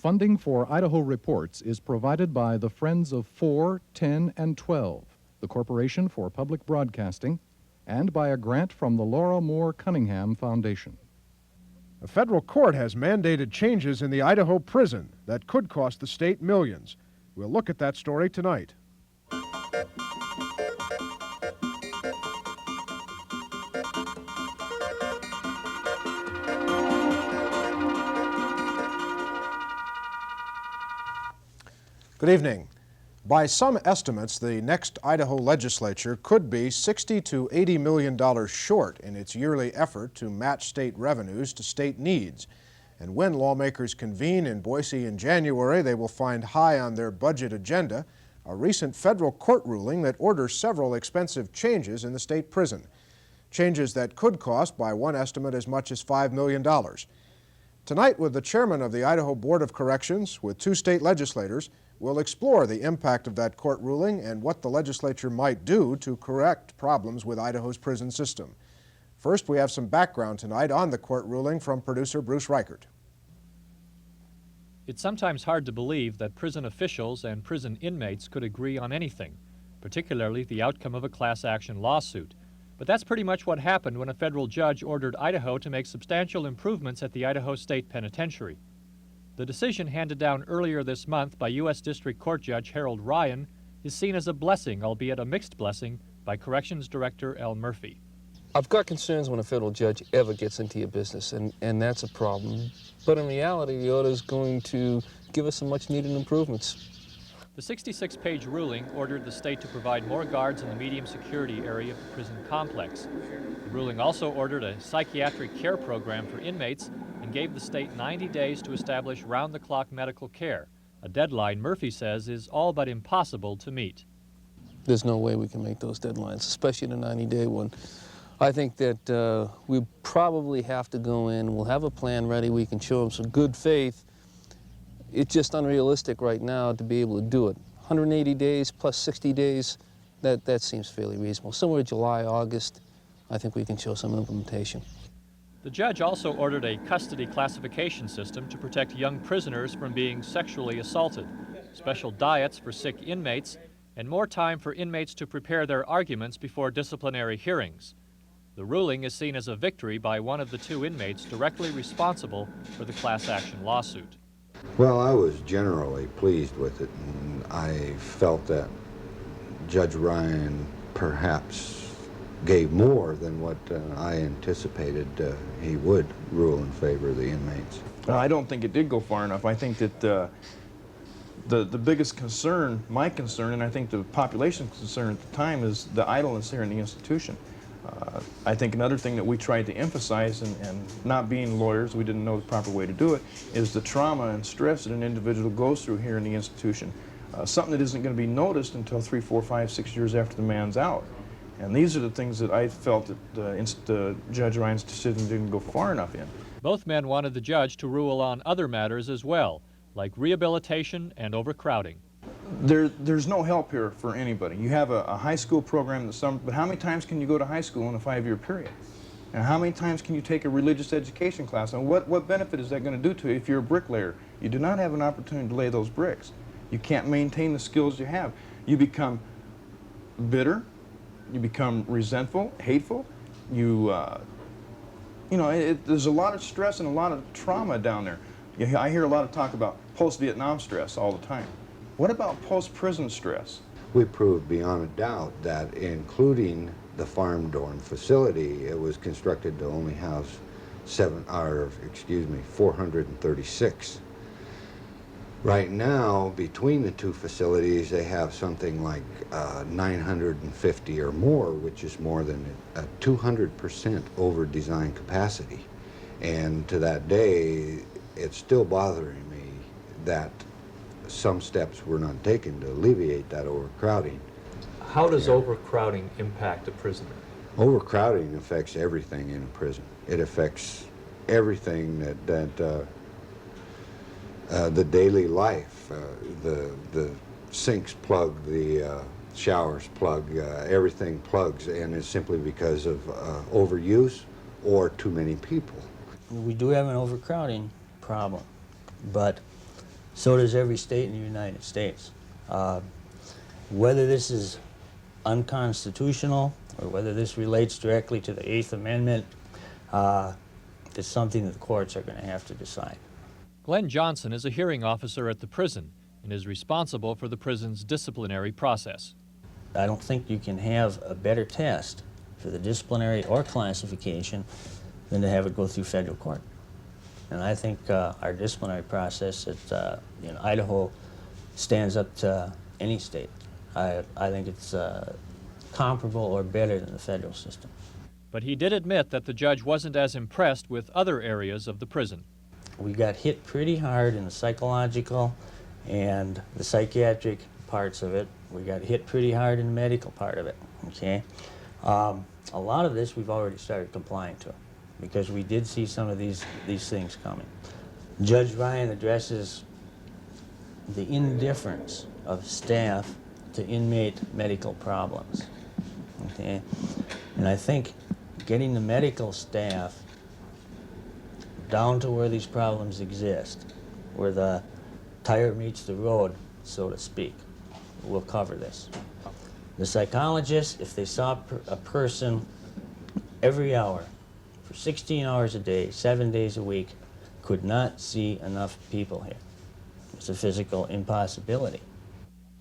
Funding for Idaho Reports is provided by the Friends of 4, 10, and 12, the Corporation for Public Broadcasting, and by a grant from the Laura Moore Cunningham Foundation. A federal court has mandated changes in the Idaho prison that could cost the state millions. We'll look at that story tonight. Good evening. By some estimates, the next Idaho legislature could be $60 to $80 million short in its yearly effort to match state revenues to state needs. And when lawmakers convene in Boise in January, they will find high on their budget agenda a recent federal court ruling that orders several expensive changes in the state prison. Changes that could cost, by one estimate, as much as $5 million. Tonight, with the chairman of the Idaho Board of Corrections, with two state legislators, we'll explore the impact of that court ruling and what the legislature might do to correct problems with Idaho's prison system. First, we have some background tonight on the court ruling from producer Bruce Reichert. It's sometimes hard to believe that prison officials and prison inmates could agree on anything, particularly the outcome of a class action lawsuit. But that's pretty much what happened when a federal judge ordered Idaho to make substantial improvements at the Idaho State Penitentiary. The decision handed down earlier this month by U.S. District Court Judge Harold Ryan is seen as a blessing, albeit a mixed blessing, by Corrections Director Al Murphy. I've got concerns when a federal judge ever gets into your business, and that's a problem. But in reality, the order is going to give us some much-needed improvements. The 66-page ruling ordered the state to provide more guards in the medium security area of the prison complex. The ruling also ordered a psychiatric care program for inmates and gave the state 90 days to establish round-the-clock medical care, a deadline Murphy says is all but impossible to meet. There's no way we can make those deadlines, especially the 90-day one. I think that we probably have to go in, we'll have a plan ready, we can show them some good faith. It's just unrealistic right now to be able to do it. 180 days plus 60 days, that seems fairly reasonable. Somewhere July, August, I think we can show some implementation. The judge also ordered a custody classification system to protect young prisoners from being sexually assaulted, special diets for sick inmates, and more time for inmates to prepare their arguments before disciplinary hearings. The ruling is seen as a victory by one of the two inmates directly responsible for the class action lawsuit. Well, I was generally pleased with it, and I felt that Judge Ryan perhaps gave more than what I anticipated he would rule in favor of the inmates. I don't think it did go far enough. I think that the biggest concern, my concern, and I think the population's concern at the time, is the idleness here in the institution. I think another thing that we tried to emphasize, and not being lawyers, we didn't know the proper way to do it, is the trauma and stress that an individual goes through here in the institution. Something that isn't going to be noticed until 3, 4, 5, 6 years after the man's out. And these are the things that I felt that Judge Ryan's decision didn't go far enough in. Both men wanted the judge to rule on other matters as well, like rehabilitation and overcrowding. There's no help here for anybody. You have a high school program in the summer, but how many times can you go to high school in a 5-year period? And how many times can you take a religious education class? And what benefit is that going to do to you if you're a bricklayer? You do not have an opportunity to lay those bricks. You can't maintain the skills you have. You become bitter. You become resentful, hateful. You know, there's a lot of stress and a lot of trauma down there. I hear a lot of talk about post-Vietnam stress all the time. What about post-prison stress? We proved beyond a doubt that, including the farm dorm facility, it was constructed to only house 436. Right now, between the two facilities, they have something like 950 or more, which is more than a 200% over design capacity. And to that day, it's still bothering me that some steps were not taken to alleviate that overcrowding. How does overcrowding impact a prisoner? Overcrowding affects everything in a prison. It affects everything that the daily life, the sinks plug, the showers plug, everything plugs, and it's simply because of overuse or too many people. We do have an overcrowding problem, but So does every state in the United States. Whether this is unconstitutional or whether this relates directly to the 8th Amendment is something that the courts are going to have to decide. Glenn Johnson is a hearing officer at the prison and is responsible for the prison's disciplinary process. I don't think you can have a better test for the disciplinary or classification than to have it go through federal court. And I think our disciplinary process in Idaho stands up to any state. I think it's comparable or better than the federal system. But he did admit that the judge wasn't as impressed with other areas of the prison. We got hit pretty hard in the psychological and the psychiatric parts of it. We got hit pretty hard in the medical part of it, okay? A lot of this we've already started complying to because we did see some of these things coming. Judge Ryan addresses the indifference of staff to inmate medical problems, okay? And I think getting the medical staff down to where these problems exist, where the tire meets the road, so to speak, will cover this. The psychologists, if they saw a person every hour for 16 hours a day, 7 days a week, could not see enough people here. It's a physical impossibility.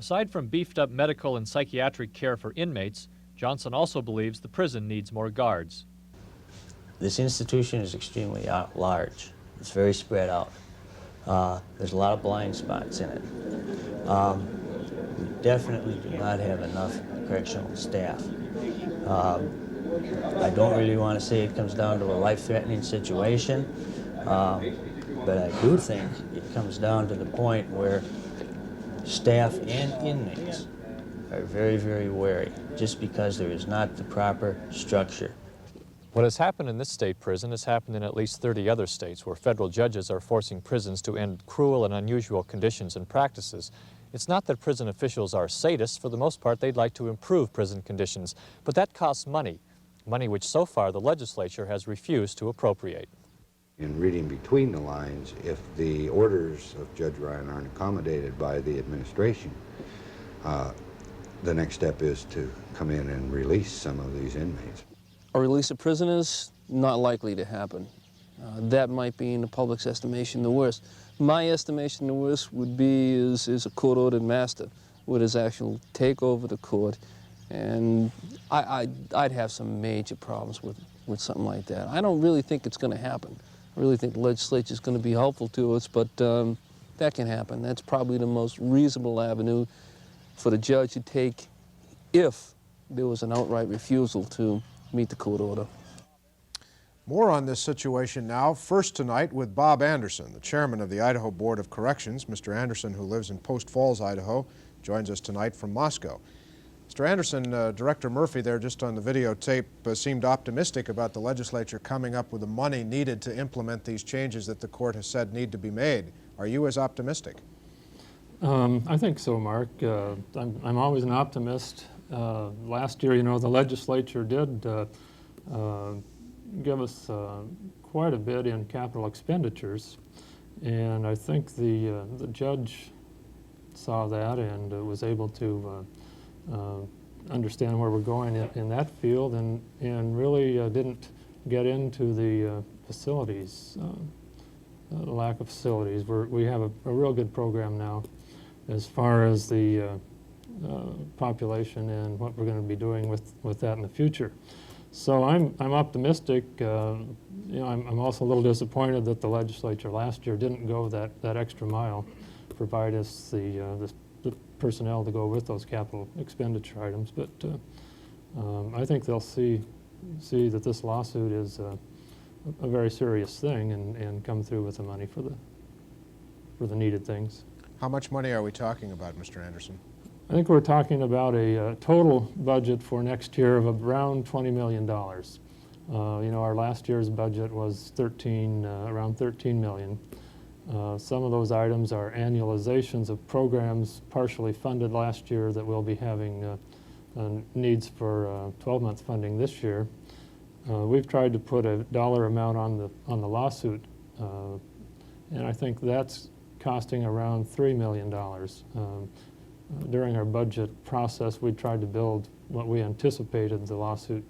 Aside from beefed up medical and psychiatric care for inmates, Johnson also believes the prison needs more guards. This institution is extremely large. It's very spread out. There's a lot of blind spots in it. We definitely do not have enough correctional staff. I don't really want to say it comes down to a life-threatening situation, but I do think it comes down to the point where staff and inmates are very, very wary just because there is not the proper structure. What has happened in this state prison has happened in at least 30 other states where federal judges are forcing prisons to end cruel and unusual conditions and practices. It's not that prison officials are sadists. For the most part, they'd like to improve prison conditions, but that costs money, money which so far the legislature has refused to appropriate. In reading between the lines, if the orders of Judge Ryan aren't accommodated by the administration, the next step is to come in and release some of these inmates. A release of prisoners, not likely to happen. That might be, in the public's estimation, the worst. My estimation, the worst would be is a court-ordered master with his actual take over the court, and I'd have some major problems with something like that. I don't really think it's going to happen. I really think the legislature is going to be helpful to us, but that can happen. That's probably the most reasonable avenue for the judge to take if there was an outright refusal to meet the court order. More on this situation now. First tonight with Bob Anderson, the chairman of the Idaho Board of Corrections. Mr. Anderson, who lives in Post Falls, Idaho, joins us tonight from Moscow. Mr. Anderson, Director Murphy there just on the videotape seemed optimistic about the legislature coming up with the money needed to implement these changes that the court has said need to be made. Are you as optimistic? I think so, Mark. I'm always an optimist. Last year, the legislature did give us quite a bit in capital expenditures, and I think the judge saw that and was able to understand where we're going in that field, and really didn't get into the facilities, the lack of facilities. We have a real good program now as far as the population and what we're going to be doing with that in the future. So I'm optimistic. I'm also a little disappointed that the legislature last year didn't go that extra mile, provide us the personnel to go with those capital expenditure items. But I think they'll see that this lawsuit is a very serious thing and come through with the money for the needed things. How much money are we talking about, Mr. Anderson? I think we're talking about a total budget for next year of around $20 million. Our last year's budget was around $13 million. Some of those items are annualizations of programs partially funded last year that we'll be having needs for 12-month funding this year. We've tried to put a dollar amount on the lawsuit, and I think that's costing around $3 million. During our budget process, we tried to build what we anticipated the lawsuit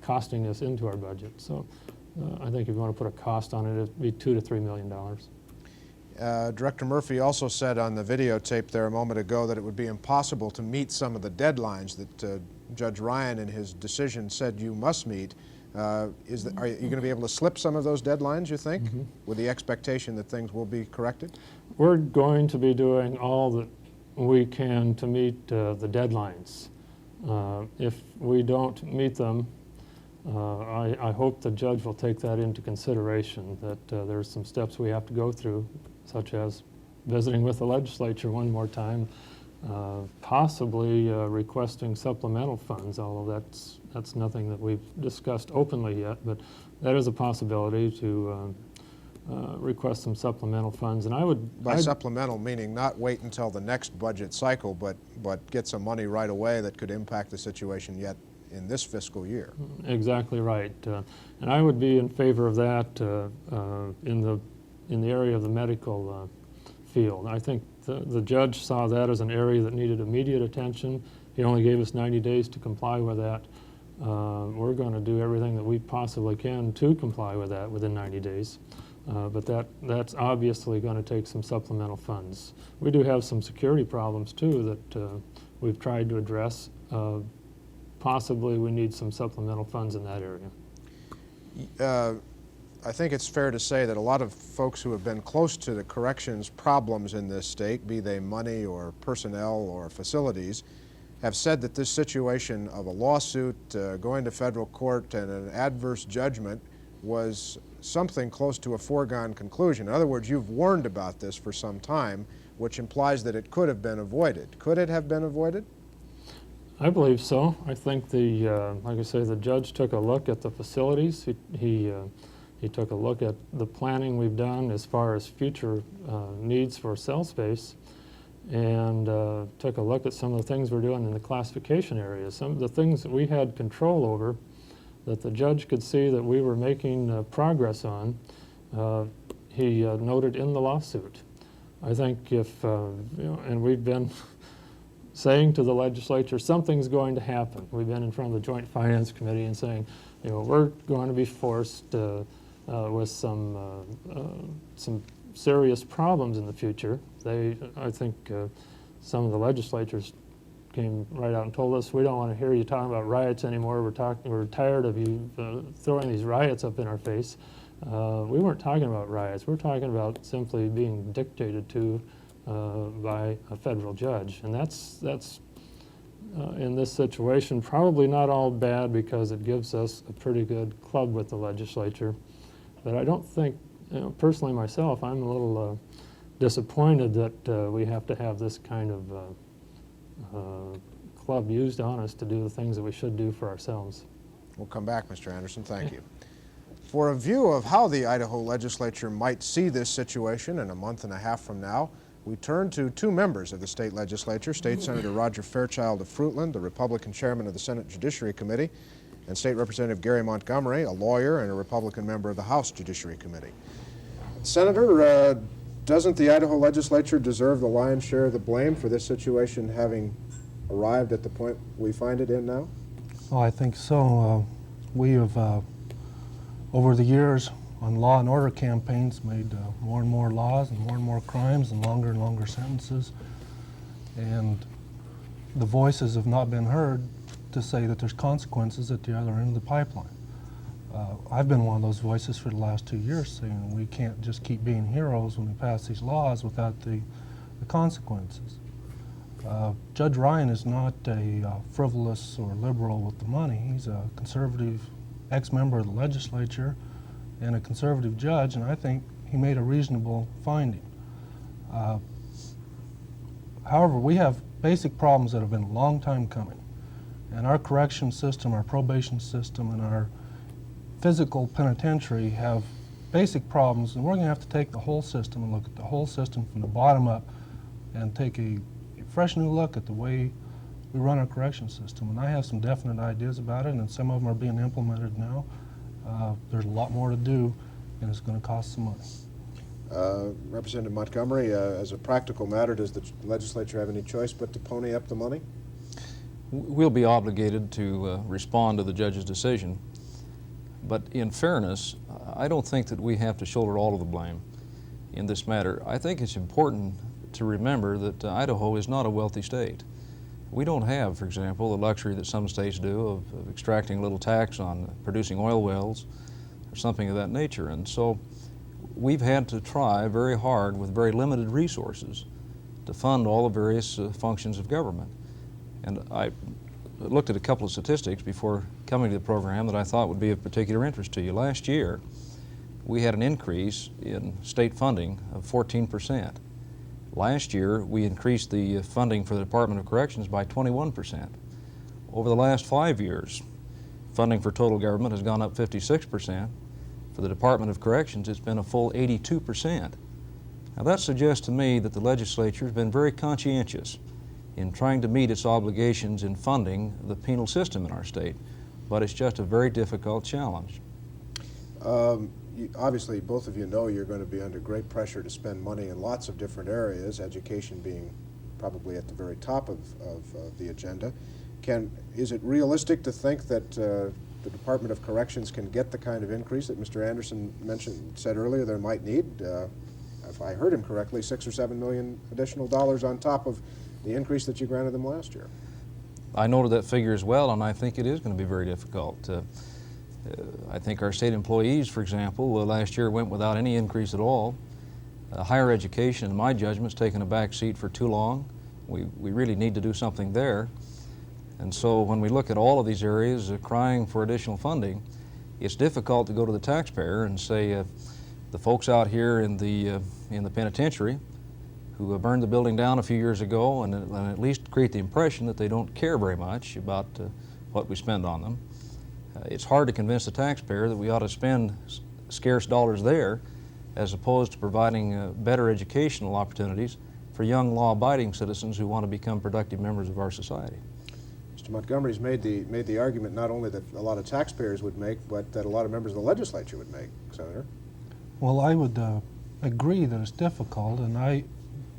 costing us into our budget. So I think if you want to put a cost on it, it'd be $2 to $3 million. Director Murphy also said on the videotape there a moment ago that it would be impossible to meet some of the deadlines that Judge Ryan in his decision said you must meet. Are you going to be able to slip some of those deadlines, you think, with the expectation that things will be corrected? We're going to be doing all that we can to meet the deadlines. If we don't meet them, I hope the judge will take that into consideration, that there's some steps we have to go through, such as visiting with the legislature one more time, possibly requesting supplemental funds, although that's nothing that we've discussed openly yet, but that is a possibility to request some supplemental funds. And By supplemental, meaning not wait until the next budget cycle, but get some money right away that could impact the situation yet in this fiscal year. Exactly right. And I would be in favor of that in the area of the medical field. I think the judge saw that as an area that needed immediate attention. He only gave us 90 days to comply with that. We're going to do everything that we possibly can to comply with that within 90 days. But that's obviously going to take some supplemental funds. We do have some security problems too that we've tried to address. Possibly we need some supplemental funds in that area. I think it's fair to say that a lot of folks who have been close to the corrections problems in this state, be they money or personnel or facilities, have said that this situation of a lawsuit going to federal court and an adverse judgment was something close to a foregone conclusion. In other words, you've warned about this for some time, which implies that it could have been avoided. Could it have been avoided? I believe so. I think like I say, the judge took a look at the facilities. He took a look at the planning we've done as far as future needs for cell space, and took a look at some of the things we're doing in the classification areas. Some of the things that we had control over that the judge could see that we were making progress on, he noted in the lawsuit. I think if, and we've been saying to the legislature, something's going to happen. We've been in front of the Joint Finance Committee and saying, we're going to be forced with some serious problems in the future. I think some of the legislatures came right out and told us, we don't want to hear you talking about riots anymore. We're tired of you throwing these riots up in our face. We weren't talking about riots. We're talking about simply being dictated to by a federal judge, and that's in this situation probably not all bad because it gives us a pretty good club with the legislature. But I don't think, personally myself, I'm a little disappointed that we have to have this kind of club used on us to do the things that we should do for ourselves. We'll come back, Mr. Anderson. Thank you. For a view of how the Idaho legislature might see this situation in a month and a half from now, we turn to two members of the state legislature, State Senator Roger Fairchild of Fruitland, the Republican chairman of the Senate Judiciary Committee, and State Representative Gary Montgomery, a lawyer and a Republican member of the House Judiciary Committee. Senator, doesn't the Idaho legislature deserve the lion's share of the blame for this situation having arrived at the point we find it in now? Oh, I think so. We have, over the years, on law and order campaigns, made more and more laws and more crimes and longer sentences. And the voices have not been heard to say that there's consequences at the other end of the pipeline. I've been one of those voices for the last 2 years saying we can't just keep being heroes when we pass these laws without the consequences. Judge Ryan is not a frivolous or liberal with the money. He's a conservative ex-member of the legislature and a conservative judge, and I think he made a reasonable finding. However, we have basic problems that have been a long time coming, and our correction system, our probation system, and our physical penitentiary have basic problems, and we're going to have to take the whole system and look at the whole system from the bottom up and take a fresh new look at the way we run our correction system. And I have some definite ideas about it, and some of them are being implemented now. There's a lot more to do, and it's going to cost some money. Representative Montgomery, as a practical matter, does the legislature have any choice but to pony up the money? We'll be obligated to respond to the judge's decision. But in fairness, I don't think that we have to shoulder all of the blame in this matter. I think it's important to remember that Idaho is not a wealthy state. We don't have, for example, the luxury that some states do of extracting a little tax on producing oil wells or something of that nature. And so we've had to try very hard with very limited resources to fund all the various functions of government. And I looked at a couple of statistics before coming to the program that I thought would be of particular interest to you. Last year, we had an increase in state funding of 14%. Last year, we increased the funding for the Department of Corrections by 21%. Over the last 5 years, funding for total government has gone up 56%. For the Department of Corrections, it's been a full 82%. Now that suggests to me that the legislature has been very conscientious in trying to meet its obligations in funding the penal system in our state, but it's just a very difficult challenge. Obviously, both of you know you're going to be under great pressure to spend money in lots of different areas, education being probably at the very top of the agenda. Is it realistic to think that the Department of Corrections can get the kind of increase that Mr. Anderson said earlier there might need? If I heard him correctly, $6 or $7 million additional dollars on top of the increase that you granted them last year. I noted that figure as well, and I think it is going to be very difficult. I think our state employees, for example, last year went without any increase at all. Higher education, in my judgment, has taken a back seat for too long. We really need to do something there. And so when we look at all of these areas crying for additional funding, it's difficult to go to the taxpayer and say, the folks out here in the penitentiary who burned the building down a few years ago, and at least create the impression that they don't care very much about what we spend on them. It's hard to convince the taxpayer that we ought to spend scarce dollars there as opposed to providing better educational opportunities for young law-abiding citizens who want to become productive members of our society. Mr. Montgomery's made the argument not only that a lot of taxpayers would make, but that a lot of members of the legislature would make, Senator. Well, I would agree that it's difficult, and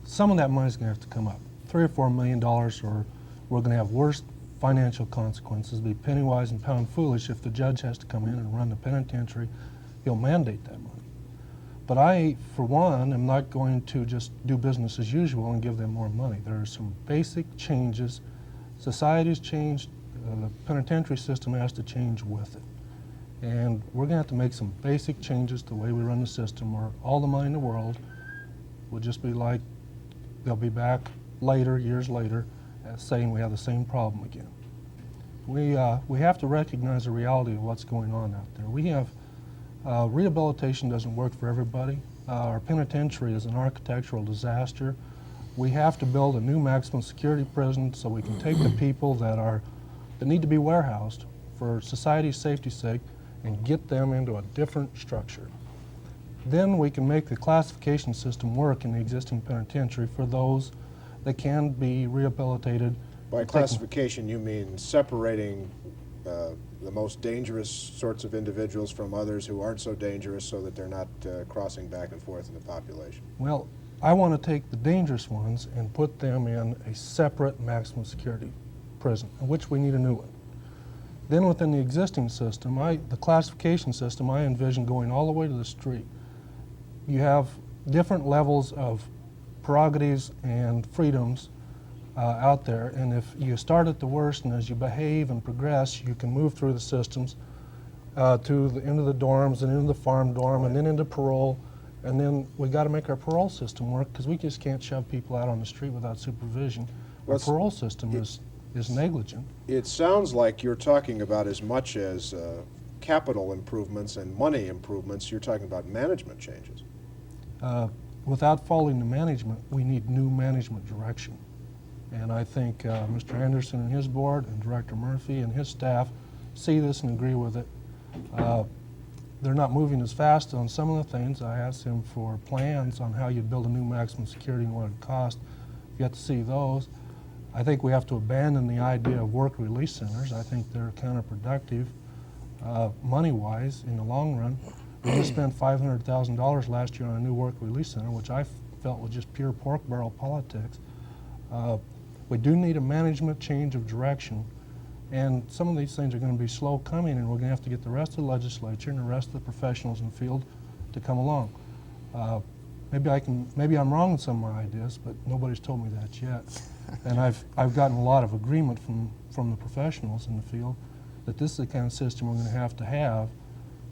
some of that money is going to have to come up. $3 or $4 million, or we're going to have worse financial consequences. Be penny wise and pound foolish if the judge has to come in and run the penitentiary. He'll mandate that money. But I, for one, am not going to just do business as usual and give them more money. There are some basic changes. Society's changed. The penitentiary system has to change with it. And we're going to have to make some basic changes to the way we run the system, or all the money in the world will just be like they'll be back later, years later, saying we have the same problem again. We have to recognize the reality of what's going on out there. We have rehabilitation doesn't work for everybody. Our penitentiary is an architectural disaster. We have to build a new maximum security prison so we can take the people that need to be warehoused for society's safety's sake and get them into a different structure. Then we can make the classification system work in the existing penitentiary for those that can be rehabilitated. By classification, you mean separating the most dangerous sorts of individuals from others who aren't so dangerous so that they're not crossing back and forth in the population? Well, I want to take the dangerous ones and put them in a separate maximum security prison, in which we need a new one. Then within the existing system, the classification system, I envision going all the way to the street. You have different levels of prerogatives and freedoms out there, and if you start at the worst, and as you behave and progress, you can move through the systems to the end of the dorms and into the farm dorm and then into parole, and then we got to make our parole system work, because we just can't shove people out on the street without supervision. Our parole system is negligent. It sounds like you're talking about, as much as capital improvements and money improvements, you're talking about management changes. Without following the management, we need new management direction. And I think Mr. Anderson and his board and Director Murphy and his staff see this and agree with it. They're not moving as fast on some of the things. I asked him for plans on how you'd build a new maximum security and what it would cost. You have to see those. I think we have to abandon the idea of work release centers. I think they're counterproductive money-wise in the long run. We just spent $500,000 last year on a new work release center, which I felt was just pure pork barrel politics. We do need a management change of direction, and some of these things are going to be slow coming, and we're going to have to get the rest of the legislature and the rest of the professionals in the field to come along. Maybe I'm wrong in some of my ideas, but nobody's told me that yet. And I've gotten a lot of agreement from the professionals in the field that this is the kind of system we're going to have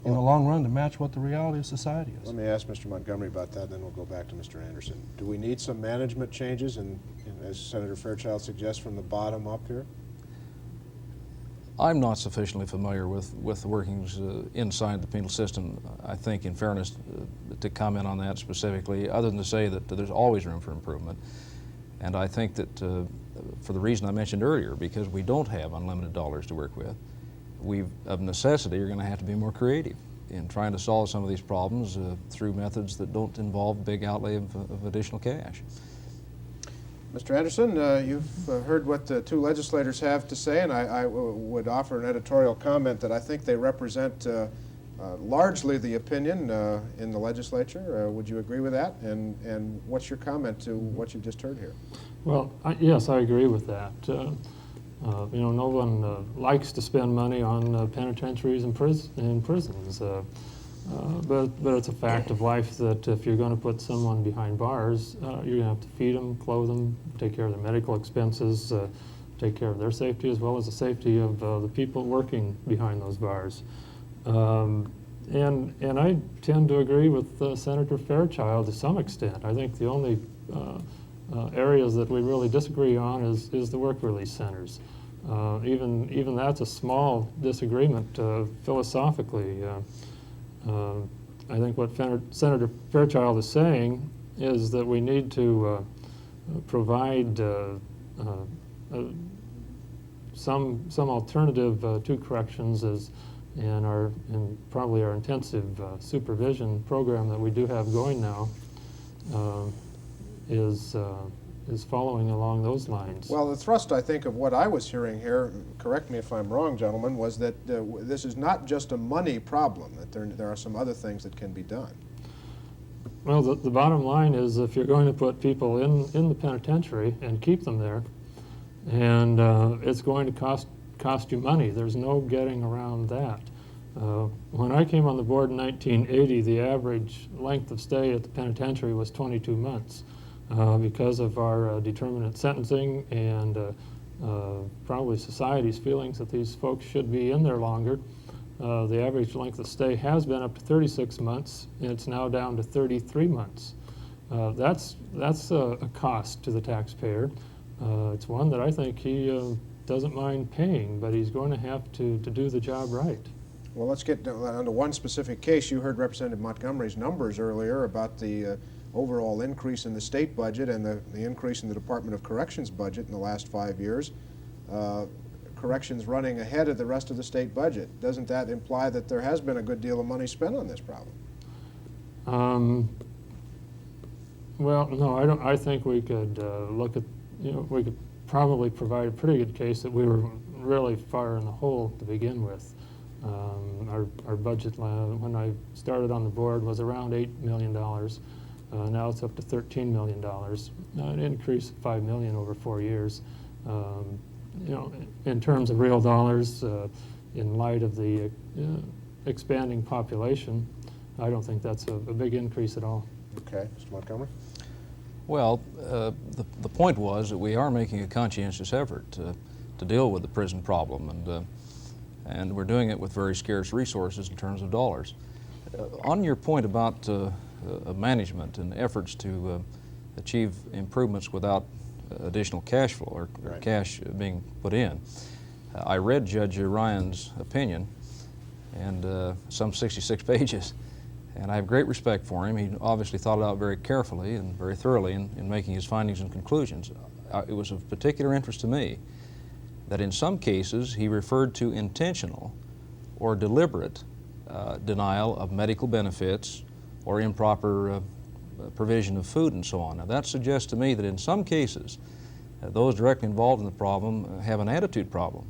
in the long run to match what the reality of society is. Let me ask Mr. Montgomery about that, then we'll go back to Mr. Anderson. Do we need some management changes, and as Senator Fairchild suggests, from the bottom up here? I'm not sufficiently familiar with the workings inside the penal system, I think, in fairness, to comment on that specifically, other than to say that there's always room for improvement. And I think that for the reason I mentioned earlier, because we don't have unlimited dollars to work with, of necessity, are going to have to be more creative in trying to solve some of these problems through methods that don't involve big outlay of additional cash. Mr. Anderson, you've heard what the two legislators have to say, and I would offer an editorial comment that I think they represent largely the opinion in the legislature. Would you agree with that? And what's your comment to what you've just heard here? Well, yes, I agree with that. You know, no one likes to spend money on penitentiaries and prisons, but it's a fact of life that if you're going to put someone behind bars, you're going to have to feed them, clothe them, take care of their medical expenses, take care of their safety as well as the safety of the people working behind those bars. And I tend to agree with Senator Fairchild to some extent. I think the only areas that we really disagree on is the work release centers. Even that's a small disagreement philosophically. I think what Senator Fairchild is saying is that we need to provide some alternative to corrections in probably our intensive supervision program that we do have going now is following along those lines. Well, the thrust, I think, of what I was hearing here, correct me if I'm wrong, gentlemen, was that this is not just a money problem, that there are some other things that can be done. Well, the bottom line is if you're going to put people in the penitentiary and keep them there, and it's going to cost you money. There's no getting around that. When I came on the board in 1980, the average length of stay at the penitentiary was 22 months. Because of our determinate sentencing and probably society's feelings that these folks should be in there longer, the average length of stay has been up to 36 months, and it's now down to 33 months. That's a cost to the taxpayer. It's one that I think he doesn't mind paying, but he's going to have to do the job right. Well, let's get on to one specific case. You heard Representative Montgomery's numbers earlier about the overall increase in the state budget and the increase in the Department of Corrections budget in the last 5 years. Corrections running ahead of the rest of the state budget. Doesn't that imply that there has been a good deal of money spent on this problem? Well, no, I don't. I think we could look at, we could probably provide a pretty good case that we were really far in the hole to begin with. Our budget when I started on the board was around $8 million. Now it's up to $13 million, an increase of $5 million over 4 years. In terms of real dollars, in light of the expanding population, I don't think that's a big increase at all. Okay, Mr. Montgomery? Well, the point was that we are making a conscientious effort to deal with the prison problem, and we're doing it with very scarce resources in terms of dollars. On your point about management and efforts to achieve improvements without additional cash flow or Right. cash being put in, I read Judge Ryan's opinion, and some 66 pages, and I have great respect for him. He obviously thought it out very carefully and very thoroughly in making his findings and conclusions. It was of particular interest to me that in some cases he referred to intentional or deliberate denial of medical benefits or improper provision of food and so on. Now that suggests to me that in some cases those directly involved in the problem have an attitude problem.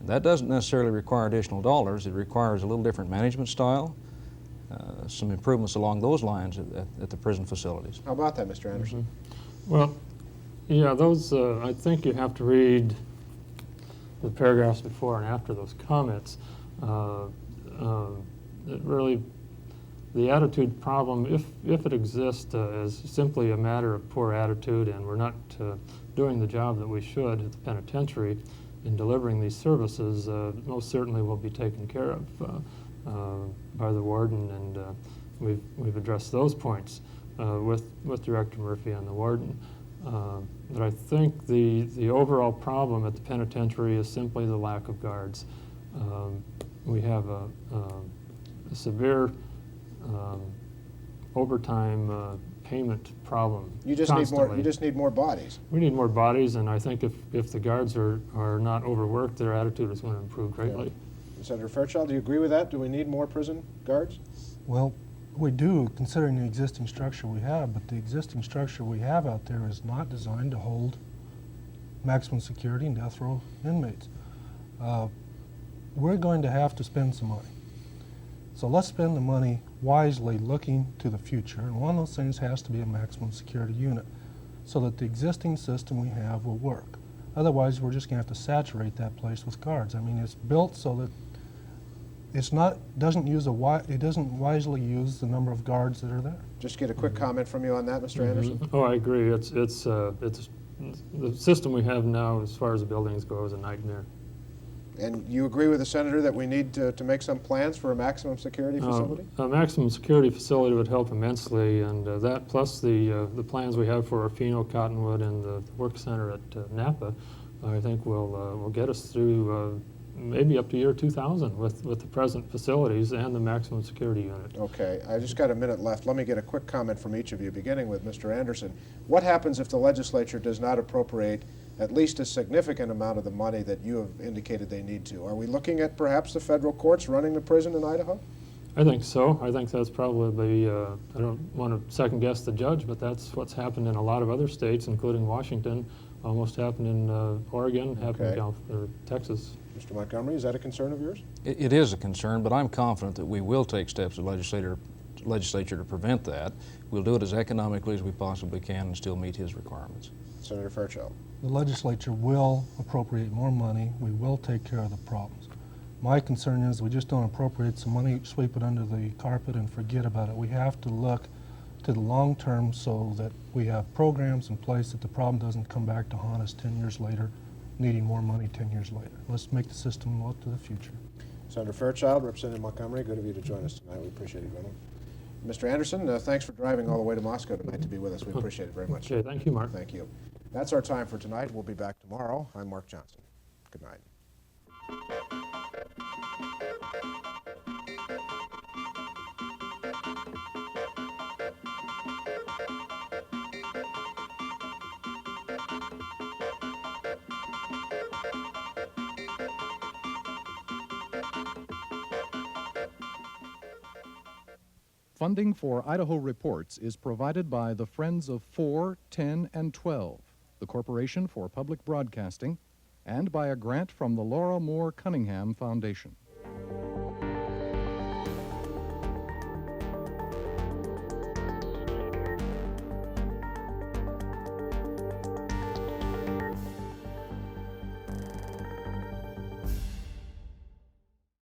And that doesn't necessarily require additional dollars. It requires a little different management style, some improvements along those lines at the prison facilities. How about that, Mr. Anderson? Well, yeah, those, I think you have to read the paragraphs before and after those comments. It really, the attitude problem, if it exists, is simply a matter of poor attitude, and we're not doing the job that we should at the penitentiary in delivering these services. Most certainly will be taken care of by the warden, and we've addressed those points with Director Murphy and the warden. But I think the overall problem at the penitentiary is simply the lack of guards. We have a severe overtime payment problem. You just constantly. need more. You just need more bodies. We need more bodies, and I think if the guards are not overworked, their attitude is going to improve greatly. Yeah. Senator Fairchild, do you agree with that? Do we need more prison guards? Well, we do, considering the existing structure we have, but the existing structure we have out there is not designed to hold maximum security and death row inmates. We're going to have to spend some money. So let's spend the money wisely, looking to the future, and one of those things has to be a maximum security unit so that the existing system we have will work. Otherwise, we're just going to have to saturate that place with guards. I mean, it's built so that it doesn't wisely use the number of guards that are there. Just get a quick comment from you on that, Mr. Anderson. Oh, I agree. It's the system we have now, as far as the buildings go, is a nightmare. And you agree with the senator that we need to make some plans for a maximum security facility? A maximum security facility would help immensely, and that plus the plans we have for Orfino, Cottonwood, and the work center at Napa, I think will get us through maybe up to year 2000 with the present facilities and the maximum security unit. Okay, I just got a minute left. Let me get a quick comment from each of you, beginning with Mr. Anderson. What happens if the legislature does not appropriate at least a significant amount of the money that you have indicated they need to? Are we looking at perhaps the federal courts running the prison in Idaho? I think so. I think that's probably, I don't want to second guess the judge, but that's what's happened in a lot of other states, including Washington, almost happened in Oregon, happened in Texas. Mr. Montgomery, is that a concern of yours? It is a concern, but I'm confident that we will take steps as legislature to prevent that. We'll do it as economically as we possibly can and still meet his requirements. Senator Fairchild. The legislature will appropriate more money. We will take care of the problems. My concern is we just don't appropriate some money, sweep it under the carpet and forget about it. We have to look to the long term so that we have programs in place that the problem doesn't come back to haunt us 10 years later, needing more money 10 years later. Let's make the system look to the future. Senator Fairchild, Representative Montgomery, good of you to join us tonight. We appreciate it very much. Mr. Anderson, thanks for driving all the way to Moscow tonight to be with us. We appreciate it very much. Okay, thank you, Mark. Thank you. That's our time for tonight. We'll be back tomorrow. I'm Mark Johnson. Good night. Funding for Idaho Reports is provided by the Friends of 4, 10, and 12, the Corporation for Public Broadcasting, and by a grant from the Laura Moore Cunningham Foundation.